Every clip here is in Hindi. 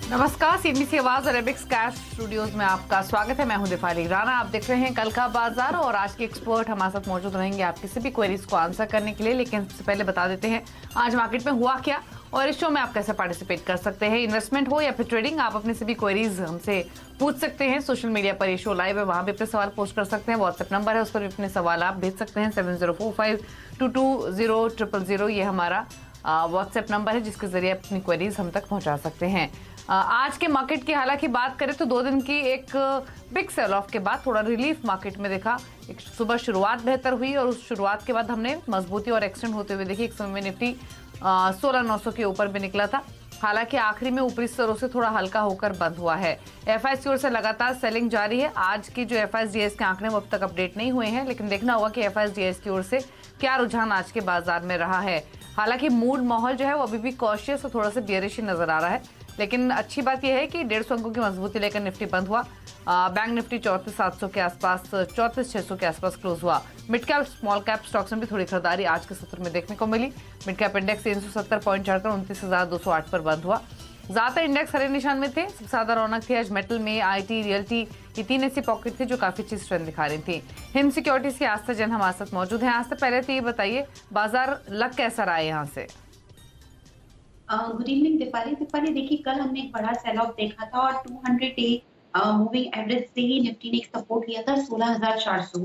नमस्कार, सीबीसी आवाज और एबिक्स कैश स्टूडियोज में आपका स्वागत है। मैं हूं दीपाली राणा। आप देख रहे हैं कल का बाजार और आज के एक्सपर्ट हमारे साथ मौजूद रहेंगे आपकी सभी क्वेरीज को आंसर करने के लिए। लेकिन सबसे पहले बता देते हैं आज मार्केट में हुआ क्या और इस शो में आप कैसे पार्टिसिपेट कर सकते हैं। इन्वेस्टमेंट हो या फिर ट्रेडिंग, आप अपनी सभी क्वेरीज हमसे पूछ सकते हैं। सोशल मीडिया पर ये शो लाइव है, वहां भी अपने सवाल पोस्ट कर सकते हैं। व्हाट्सएप नंबर है, उस पर भी अपने सवाल आप भेज सकते हैं। 7045220000 ये हमारा व्हाट्सएप नंबर है जिसके जरिए आप अपनी क्वेरीज हम तक पहुंचा सकते हैं। आज के मार्केट की हालांकि बात करें तो 2 दिन की एक बिग सेल ऑफ के बाद थोड़ा रिलीफ मार्केट में देखा। एक सुबह शुरुआत बेहतर हुई और उस शुरुआत के बाद हमने मजबूती और एक्सटेंड होते हुए देखी। एक समय में निफ्टी 16,900 के ऊपर भी निकला था। हालांकि आखिरी में ऊपरी स्तरों से थोड़ा हल्का होकर बंद हुआ है। एफआईएस की ओर से लगातार सेलिंग जारी है। आज की जो एफआईएस के आंकड़े वो अब तक अपडेट नहीं हुए हैं, लेकिन देखना होगा कि एफआईएस की ओर से क्या रुझान आज के बाजार में रहा है। हालांकि मूड माहौल जो है वो अभी भी कॉशियस और थोड़ा सा बियरिश नजर आ रहा है, लेकिन अच्छी बात यह है कि 150 अंकों की मजबूती लेकर निफ्टी बंद हुआ। बैंक निफ्टी 34,700 के आसपास, 34,600 के आसपास क्लोज हुआ। Mid cap small cap stocks में भी थोड़ी खरीदारी आज के सत्र में देखने को मिली। मिड कैप इंडेक्स 370 पॉइंट चढ़कर 29,208 पर बंद हुआ। ज्यादातर इंडेक्स हरे निशान में थे। सबसे ज्यादा रौनक थी आज मेटल में, आईटी, रियल्टी, ये 3 ऐसी पॉकेट थी जो काफी अच्छी स्ट्रेंथ दिखा रही थी। हिंद सिक्योरिटीज की आस्था जैन हमारे साथ मौजूद है। आज से पहले तो ये बताइए बाजार लग कैसा रहा है यहाँ से? गुड इवनिंग दीपाली देखिए, कल हमने एक बड़ा सेल ऑफ देखा था और 200 डे मूविंग एवरेज से ही निफ्टी ने एक सपोर्ट लिया था 16,400।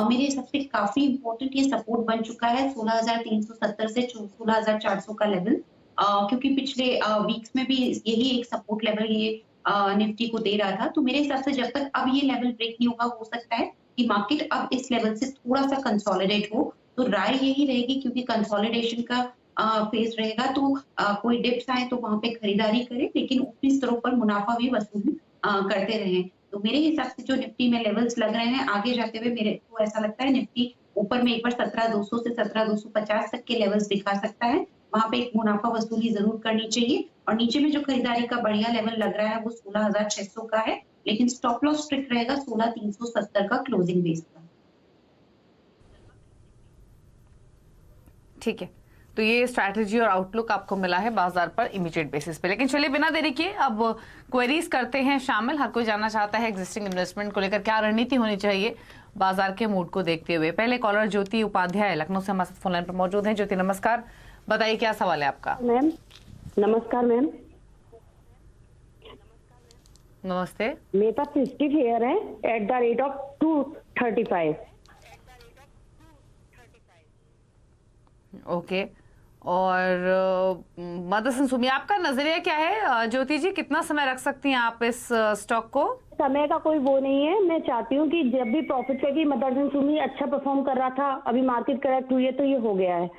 मेरे हिसाब से काफी इंपॉर्टेंट ये सपोर्ट बन चुका है 16,370 से 16,400 का लेवल, क्योंकि पिछले वीक्स में भी यही एक सपोर्ट लेवल ये निफ्टी को दे रहा था। तो मेरे हिसाब से जब तक अब ये लेवल ब्रेक नहीं होगा, हो सकता है कि मार्केट अब इस लेवल से थोड़ा सा कंसोलिडेट हो। तो राय यही रहेगी, क्योंकि कंसोलिडेशन का फेज रहेगा, तो कोई डिप्स आए तो वहां पे खरीदारी करें, लेकिन ऊपरी स्तरों पर मुनाफा भी वसूल करते रहें। तो मेरे हिसाब से जो निफ्टी में लेवल्स लग रहे हैं आगे जाते हुए, मेरे को ऐसा लगता है निफ्टी ऊपर में एक बार 17,200 से 17,250 तक के लेवल्स दिखा सकता है। वहां पे एक मुनाफा वसूली जरूर करनी चाहिए। और नीचे में जो खरीदारी का बढ़िया लेवल लग रहा है वो 16,600 का है, लेकिन स्टॉप लॉस स्ट्रिक्ट रहेगा 16,370 का क्लोजिंग बेस का। ठीक है, तो ये स्ट्रैटेजी और आउटलुक आपको मिला है बाजार पर इमीडिएट बेसिस पे। लेकिन चलिए बिना देरी किए अब क्वेरीज करते हैं शामिल। हर कोई जानना चाहता है एग्जिस्टिंग इन्वेस्टमेंट को लेकर क्या रणनीति होनी चाहिए बाजार के मूड को देखते हुए। पहले कॉलर ज्योति उपाध्याय लखनऊ से हमारे साथ फोन लाइन पर मौजूद है। ज्योति नमस्कार, बताइए क्या सवाल है आपका? मैम नमस्कार। मैम नमस्ते। मेरे पास 50 शेयर है at the rate of 235। Okay, और मदरसन सुमी आपका नजरिया क्या है? ज्योति जी, कितना समय रख सकती हैं आप इस स्टॉक को? समय का कोई वो नहीं है। मैं चाहती हूँ कि जब भी प्रॉफिट लगी, मदरसन सुमी अच्छा परफॉर्म कर रहा था, अभी मार्केट करेक्ट हुई है तो ये हो गया है।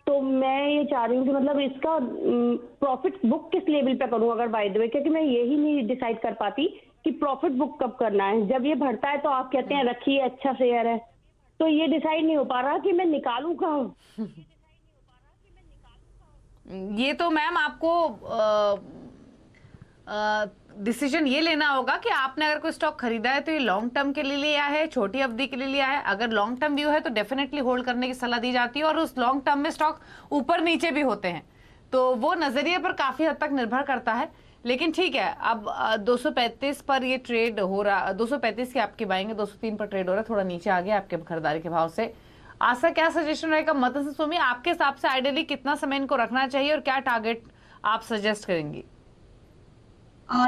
तो मैं ये चाह रही हूँ कि मतलब इसका प्रॉफिट बुक किस लेवल पे करूँ अगर बाय द वे, क्योंकि मैं यही नहीं डिसाइड कर पाती कि प्रॉफिट बुक कब करना है। जब ये बढ़ता है तो आप कहते हैं रखिए, अच्छा शेयर है, तो ये डिसाइड नहीं हो पा रहा कि मैं निकालूं कहाँ। ये तो मैम आपको डिसीजन ये लेना होगा कि आपने अगर कोई स्टॉक खरीदा है तो ये लॉन्ग टर्म के लिए लिया है, छोटी अवधि के लिए लिया है। अगर लॉन्ग टर्म व्यू है तो डेफिनेटली होल्ड करने की सलाह दी जाती है, और उस लॉन्ग टर्म में स्टॉक ऊपर नीचे भी होते हैं, तो वो नजरिए पर काफी हद तक निर्भर करता है। लेकिन ठीक है, अब 235 पर ये ट्रेड हो रहा, 235 की आपकी बाइंग है, 203 पर ट्रेड हो रहा है, थोड़ा नीचे आ गया आपके खरीदारी के भाव से। आशा क्या सजेशन रहेगा मदरसन सुमी, आपके हिसाब से आइडियली कितना समय इनको रखना चाहिए और क्या टारगेट आप सजेस्ट करेंगी?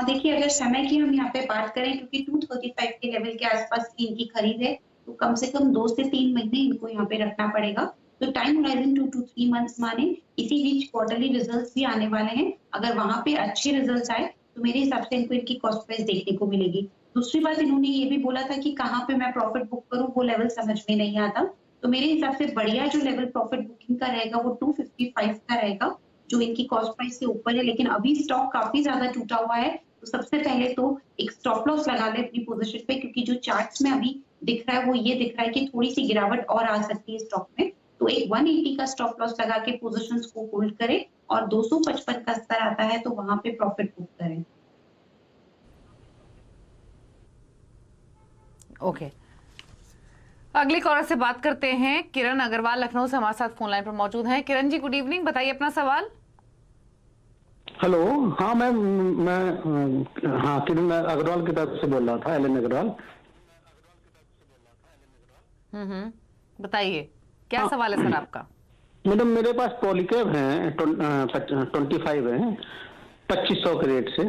देखिए, अगर समय की हम यहाँ पे बात करें, क्योंकि 235 के लेवल के आसपास इनकी खरीद है, तो कम से कम 2 से 3 महीने इनको यहाँ पे रखना पड़ेगा। तो टाइम होराइजन 2 to 3 मंथ्स माने, इसी बीच क्वार्टरली रिजल्ट्स भी आने वाले हैं। अगर वहां पे अच्छे रिजल्ट्स आए तो मेरे हिसाब से इनको इनकी कॉस्ट प्राइस देखने को मिलेगी। दूसरी बात, इन्होंने ये भी बोला था कि कहाँ पे मैं प्रॉफिट बुक करूँ, वो लेवल समझ में नहीं आता। तो मेरे हिसाब से बढ़िया जो लेवल प्रॉफिट बुकिंग का रहेगा वो 255 का रहेगा, जो इनकी कॉस्ट प्राइस से ऊपर है। लेकिन अभी स्टॉक काफी ज्यादा टूटा हुआ है, तो सबसे पहले तो एक स्टॉप लॉस लगा ले अपनी पोजीशन पे, क्योंकि जो चार्ट्स में अभी दिख रहा है वो ये दिख रहा है कि थोड़ी सी गिरावट और आ सकती है स्टॉक में। तो एक 180 का स्टॉप लॉस लगा के पोजीशंस को होल्ड करें, और 255 का स्तर आता है तो वहां पे प्रॉफिट बुक करें। ओके, अगली कॉलर से बात करते हैं। किरण अग्रवाल लखनऊ से हमारे साथ फोन लाइन पर मौजूद हैं। किरण जी गुड इवनिंग, बताइए अपना सवाल। हेलो। हाँ मैम, मैं हाँ किरण अग्रवाल की तरफ से बोल रहा था, एलन अग्रवाल। बताइए क्या हाँ सवाल है सर आपका। मैडम, मेरे पास पॉलीकैब हैं 25 हैं, 2500 के रेट से।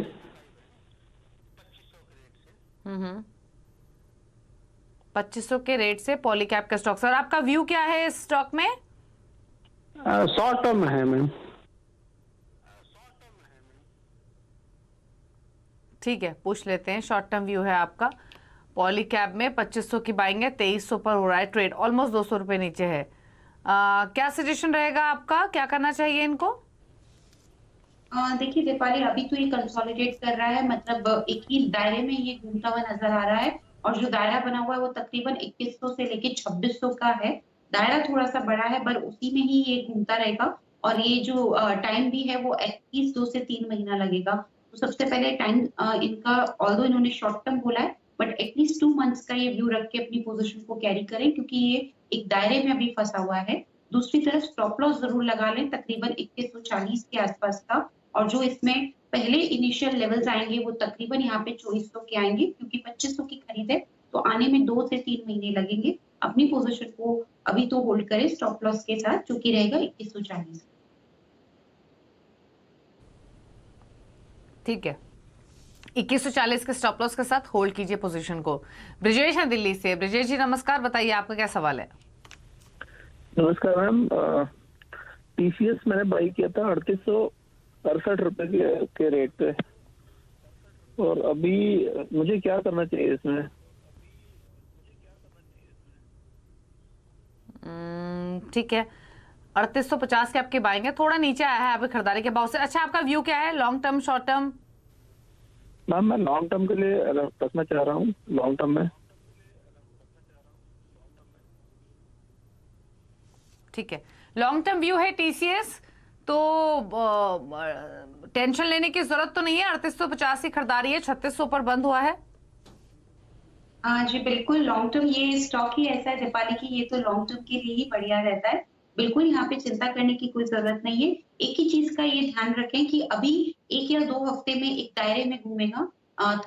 2500 के रेट से पॉलीकैब का स्टॉक। सर आपका व्यू क्या है इस स्टॉक में। शॉर्ट टर्म है मैम। ठीक है, पूछ लेते हैं। शॉर्ट टर्म व्यू है आपका। पॉलीकैब में 2500 की बाइंग है, 2300 पर हो रहा है ट्रेड, ऑलमोस्ट 200 रुपए नीचे है। क्या सजेशन रहेगा आपका, क्या करना चाहिए इनको। देखिए दीपाली, अभी तो ये कंसोलिडेट कर रहा है, मतलब एक ही दायरे में ये घूमता हुआ नजर आ रहा है। और जो दायरा बना हुआ है वो तकरीबन 2100 से लेके 2600 का है। दायरा थोड़ा सा बड़ा है पर उसी में ही ये घूमता रहेगा। और ये जो टाइम भी है वो एटलीस्ट 2 से 3 महीना लगेगा। तो सबसे पहले टाइम इनका, ऑल्दो इन्होंने शॉर्ट टर्म बोला है, बट एटलीस्ट 2 मंथ्स का ये व्यू रख के अपनी पोजीशन को कैरी करें, क्योंकि ये एक दायरे में अभी फंसा हुआ है। दूसरी तरफ स्टॉप लॉस जरूर लगा लें तकरीबन 2140 के आसपास का। और जो इसमें पहले इनिशियल लेवल्स आएंगे वो तकरीबन यहाँ पे 2400 के आएंगे, क्योंकि 2500 की खरीद है तो आने में 2 से 3 महीने लगेंगे। अपनी पोजीशन को अभी तो होल्ड करें स्टॉप लॉस के साथ, जो कि रहेगा 2140। ठीक है, 2140 के स्टॉप लॉस के साथ होल्ड कीजिए पोजीशन को। ब्रिजेश है दिल्ली से। ब्रिजेश जी नमस्कार, बताइए आपका क्या सवाल है। नमस्कार मैम। टीसीएस मैंने बाई किया था 3868 रुपए के रेट पे, और अभी मुझे क्या करना चाहिए इसमें। ठीक है, 3850 के आपके बाइंग है, थोड़ा नीचे आया है आपकी खरीदारी के भाव से। अच्छा, आपका व्यू क्या है, long term short term. Ma'am मैं लॉन्ग टर्म के लिए रखना चाह रहा हूँ, लॉन्ग टर्म में। ठीक है, लॉन्ग टर्म व्यू है टीसीएस, तो टेंशन लेने की जरूरत तो नहीं है। 3850 की खरीदारी है, 3600 पर बंद हुआ है। हाँ जी बिल्कुल, लॉन्ग टर्म ये स्टॉक ही ऐसा है दीपाली की, ये तो लॉन्ग टर्म के लिए ही बढ़िया रहता है। बिल्कुल यहाँ पे चिंता करने की कोई जरूरत नहीं है। एक ही चीज का ये ध्यान रखें कि अभी 1 या 2 हफ्ते में एक दायरे में घूमेगा।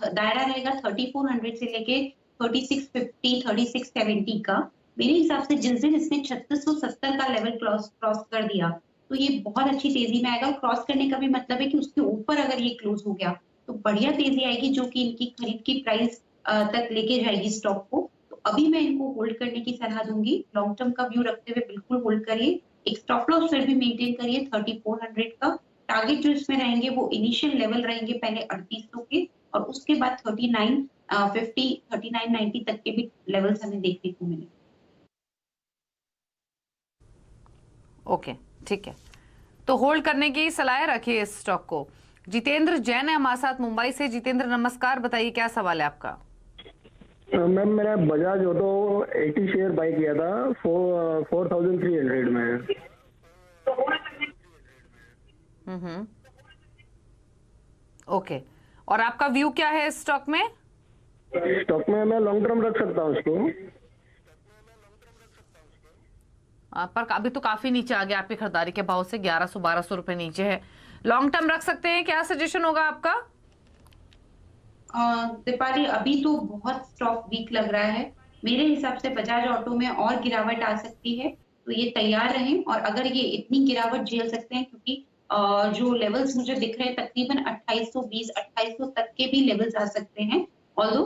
दायरा रहेगा 3400 से लेके 3650 3670 का। मेरे हिसाब से जिस दिन इसने 3670 का लेवल क्रॉस क्रॉस कर दिया तो ये बहुत अच्छी तेजी में आएगा। क्रॉस करने का भी मतलब है कि उसके ऊपर अगर ये क्लोज हो गया तो बढ़िया तेजी आएगी, जो कि इनकी खरीद की प्राइस तक लेके जाएगी स्टॉक को। तो अभी मैं इनको होल्ड करने की सलाह दूंगी। लॉन्ग टर्म का व्यू रखते हुए बिल्कुल होल्ड करिए। एक स्टॉप लॉस फिर भी मेंटेन करिए 3400 का। टारगेट जो इसमें रहेंगे वो इनिशियल लेवल रहेंगे पहले 3800 के, और उसके बाद 3950 3990 तक के भी लेवल्स हमें देखने को मिले। ओके, ठीक है, तो होल्ड करने की सलाह रखिए इस स्टॉक को। जितेंद्र जैन है हमारे साथ मुंबई से। जितेंद्र नमस्कार, बताइए क्या सवाल है आपका। मैम मैंने बजाज ऑटो 80 शेयर बाई किया था 4300 में। ओके, और आपका व्यू क्या है इस स्टॉक में। स्टॉक में मैं लॉन्ग टर्म रख सकता हूँ उसको। पर अभी तो काफी नीचे आ गया आपकी खरीदारी के भाव से, 1100-1200 रुपए नीचे है। लॉन्ग टर्म रख सकते हैं, क्या सजेशन होगा आपका। दीपाली अभी तो बहुत स्टॉक वीक लग रहा है। मेरे हिसाब से बजाज ऑटो में और गिरावट आ सकती है, तो ये तैयार रहें। और अगर ये इतनी गिरावट झेल सकते हैं, क्योंकि जो लेवल्स मुझे दिख रहे हैं तकरीबन 2820 2800 तक के भी लेवल्स आ सकते हैं। ऑल्दो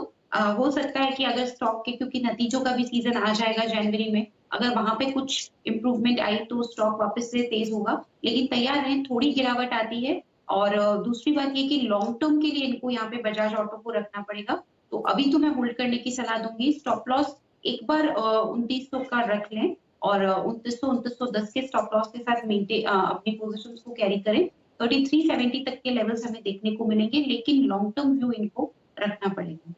हो सकता है कि अगर स्टॉक के, क्योंकि नतीजों का भी सीजन आ जाएगा जनवरी में, अगर वहां पे कुछ इंप्रूवमेंट आई तो स्टॉक वापस से तेज होगा। लेकिन तैयार रहें, थोड़ी गिरावट आती है। और दूसरी बात ये कि लॉन्ग टर्म के लिए इनको यहाँ पे बजाज ऑटो को रखना पड़ेगा। तो अभी तो मैं होल्ड करने की सलाह दूंगी। स्टॉप लॉस एक बार 2900 का रख लें, और 2910 के स्टॉप लॉस के साथ मेंटेन अपनी पोजीशंस को कैरी करें। 3370 तक के लेवल्स हमें देखने को मिलेंगे, लेकिन लॉन्ग टर्म व्यू इनको रखना पड़ेगा।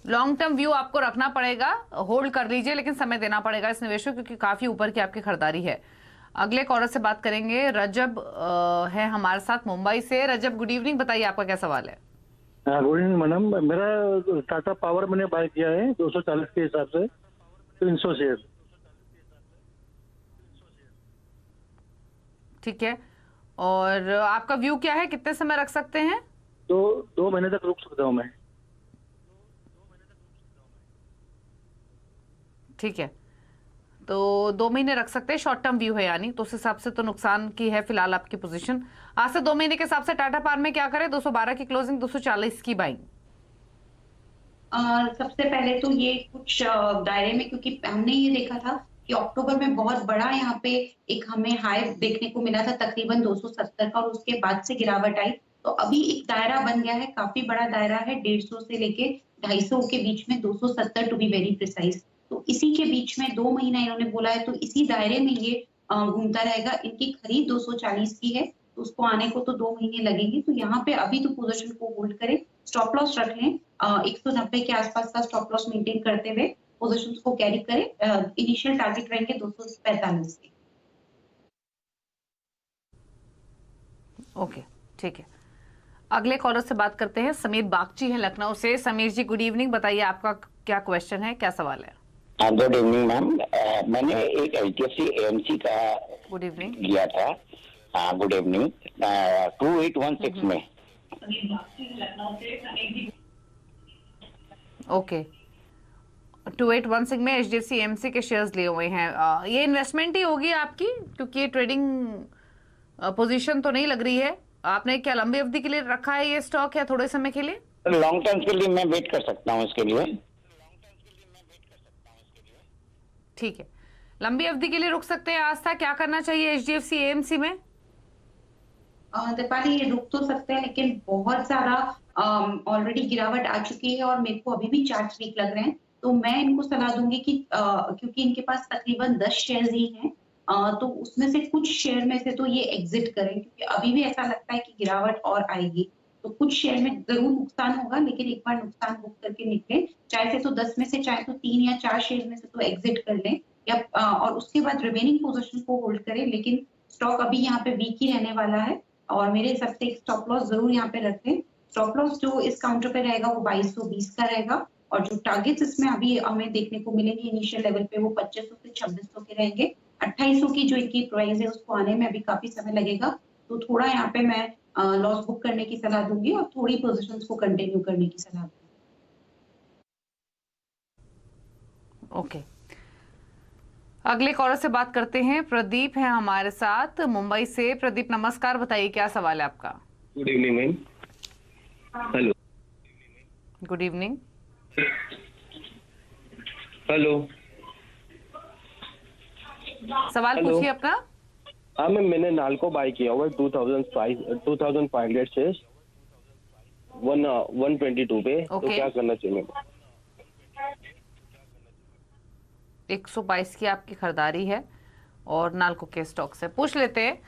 लॉन्ग टर्म व्यू आपको रखना पड़ेगा, होल्ड कर लीजिए, लेकिन समय देना पड़ेगा इस निवेश को, क्योंकि काफी ऊपर की आपकी खरीदारी है। अगले कॉलर से बात करेंगे। रजब है हमारे साथ मुंबई से। रजब गुड इवनिंग, बताइए आपका क्या सवाल है। Good evening madam. मेरा टाटा पावर मैंने बाय किया है 240 के हिसाब से 300 शेयर। ठीक है, और आपका व्यू क्या है, कितने समय रख सकते हैं? 2 महीने तक रुक सकता हूँ मैं। ठीक है, तो 2 महीने रख सकते हैं, शॉर्ट टर्म व्यू है यानी, तो उस हिसाब से तो नुकसान की है फिलहाल आपकी पोजीशन। आज से 2 महीने के हिसाब से टाटा पावर में क्या करें? 212 की क्लोजिंग, 240 की बाइंग। सबसे पहले तो ये कुछ दायरे में, क्योंकि हमने ये देखा था कि अक्टूबर में बहुत बड़ा यहाँ पे एक हमें हाई देखने को मिला था तकरीबन 270 का, और उसके बाद से गिरावट आई। तो अभी एक दायरा बन गया है, काफी बड़ा दायरा है, 150 से लेके 250 के बीच में, 270 टू बी वेरी प्रिसाइज। तो इसी के बीच में 2 महीना इन्होंने बोला है, तो इसी दायरे में ये घूमता रहेगा। इनकी खरीद 240 की है, तो उसको आने को तो 2 महीने लगेंगे। तो यहाँ पे अभी तो पोजीशन को होल्ड करें, स्टॉप लॉस रख लें, 190 के आसपास का स्टॉप लॉस मेंटेन करते हुए पोजीशंस को कैरी करें। इनिशियल टारगेट रहेंगे 245 के। ओके, ठीक है। अगले कॉलर से बात करते हैं, समीर बागची है लखनऊ से। समीर जी गुड इवनिंग, बताइए आपका क्या क्वेश्चन है, क्या सवाल है? Good evening ma'am. मैंने एक HDFC AMC का गुड इवनिंग। लिया था। Good evening. 2816 में। ओके, 2816 में HDFC AMC के शेयर्स लिए हुए हैं। ये इन्वेस्टमेंट ही होगी आपकी, क्योंकि ये ट्रेडिंग पोजीशन तो नहीं लग रही है। आपने क्या लंबी अवधि के लिए रखा है ये स्टॉक, या थोड़े समय के लिए? लॉन्ग टर्म के लिए मैं वेट कर सकता हूँ इसके लिए। ठीक है, लंबी अवधि के लिए रुक सकते हैं। आस्था, क्या करना चाहिए HDFC AMC में? दीपाली, ये रुक तो सकते हैं, लेकिन बहुत सारा ऑलरेडी गिरावट आ चुकी है और मेरे को अभी भी चार्ट वीक लग रहे हैं। तो मैं इनको सलाह दूंगी कि क्योंकि इनके पास तकरीबन 10 शेयर ही हैं, तो उसमें से कुछ शेयर में से तो ये एग्जिट करें, क्योंकि अभी भी ऐसा लगता है कि गिरावट और आएगी। तो कुछ शेयर में जरूर नुकसान होगा, लेकिन एक बार नुकसान बुक करके निकले, चाहे से तो 10 में से चाहे तो 3 या 4 शेयर में से तो एग्जिट कर लें, या और उसके बाद रिमेनिंग पोजीशन को होल्ड करें। लेकिन स्टॉक अभी यहाँ पे वीक ही रहने वाला है, और मेरे हिसाब से एक स्टॉप लॉस जरूर यहाँ पे रखें। स्टॉप लॉस जो इस काउंटर पे रहेगा वो 2220 का रहेगा, और जो टारगेट्स इसमें अभी हमें देखने को मिलेंगे इनिशियल लेवल पे, वो 2500 से 2600 के रहेंगे। 2800 की जो इनकी प्राइस है उसको आने में अभी काफी समय लगेगा। तो थोड़ा यहाँ पे मैं लॉस बुक करने की सलाह दूंगी, और थोड़ी पोजीशंस को कंटिन्यू करने की सलाह दूंगी। ओके, अगले कॉलर से बात करते हैं। प्रदीप है हमारे साथ मुंबई से। प्रदीप नमस्कार, बताइए क्या सवाल है आपका? Good evening ma'am. Hello. Good evening. Hello. सवाल हेलो। पूछिए अपना। हाँ मैम, मैंने नाल्को बाय किया हुआ है 2500 शेयर्स 122 पे। तो ओके। क्या करना चाहिए मैम? 122 की आपकी खरीदारी है और नाल्को के स्टॉक से पूछ लेते हैं।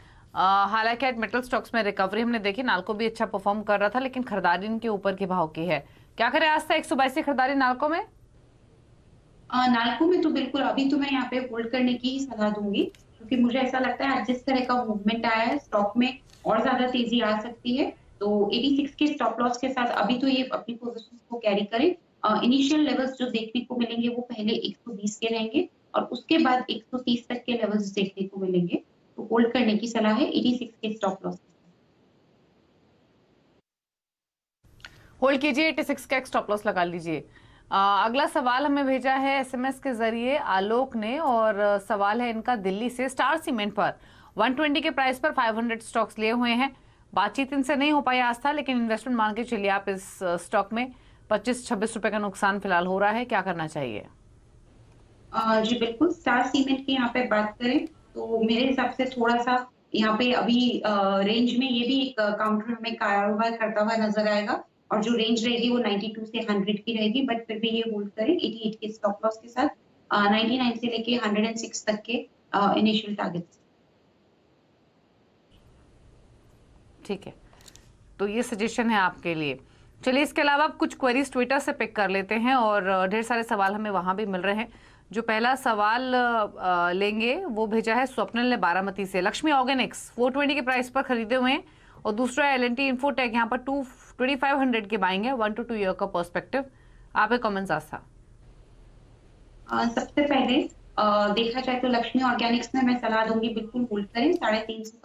हालांकि आज मेटल स्टॉक्स में रिकवरी हमने देखी, नाल्को भी अच्छा परफॉर्म कर रहा था, लेकिन खरीदारी इनके ऊपर के भाव की है। क्या करें आज से 122 की खरीदारी नाल्को में? नाल्को में तो बिल्कुल अभी तो मैं यहाँ पे होल्ड करने की ही सलाह दूंगी, क्योंकि मुझे ऐसा लगता है आज जिस तरह का मूवमेंट आया है स्टॉक में और ज्यादा तेजी आ सकती है। तो 86 के स्टॉप लॉस के साथ अभी तो ये अपनी पोजीशंस को कैरी करें। इनिशियल लेवल्स जो देखने को मिलेंगे वो पहले 120 के रहेंगे, और उसके बाद 130 तक के लेवल्स देखने को मिलेंगे। तो होल्ड करने की सलाह है 86 के स्टॉप लॉस। होल्ड कीजिए, 86 का एक स्टॉप लॉस लगा लीजिए। अगला सवाल हमें भेजा है SMS के जरिए आलोक ने, और सवाल है इनका दिल्ली से। स्टार सीमेंट पर 120 के प्राइस पर 500 स्टॉक्स लिए हुए हैं। बातचीत इनसे नहीं हो पाई आज था, लेकिन इन्वेस्टमेंट मान के चलिए आप इस स्टॉक में 25-26 रुपए का नुकसान फिलहाल हो रहा है, क्या करना चाहिए? जी बिल्कुल, स्टार सीमेंट की यहाँ पे बात करें तो मेरे हिसाब से थोड़ा सा यहाँ पे अभी रेंज में ये भी एक काउंटर में कारोबार करता हुआ नजर आएगा, और जो रेंज रहेगी वो 92 से 100 की रहेगी, बट फिर भी ये होल्ड करें 88 के स्टॉप लॉस के साथ। 99 से लेके 106 तक के इनिशियल टारगेट्स। ठीक है, तो ये सजेशन है आपके लिए। चलिए, इसके अलावा कुछ क्वेरीज ट्विटर से पिक कर लेते हैं, और ढेर सारे सवाल हमें वहां भी मिल रहे हैं। जो पहला सवाल लेंगे वो भेजा है स्वप्निल ने बारामती से। लक्ष्मी ऑर्गेनिक्स 420 के प्राइस पर खरीदे हुए हैं, और दूसरा L&T इन्फोटेक यहाँ पर 2500 के बाइंग है, 1 to 2 ईयर का पर्सपेक्टिव। आपके कमेंट्स आस्था? सबसे पहले देखा जाए तो लक्ष्मी ऑर्गेनिक्स में मैं सलाह दूंगी बिल्कुल होल्ड करें, 350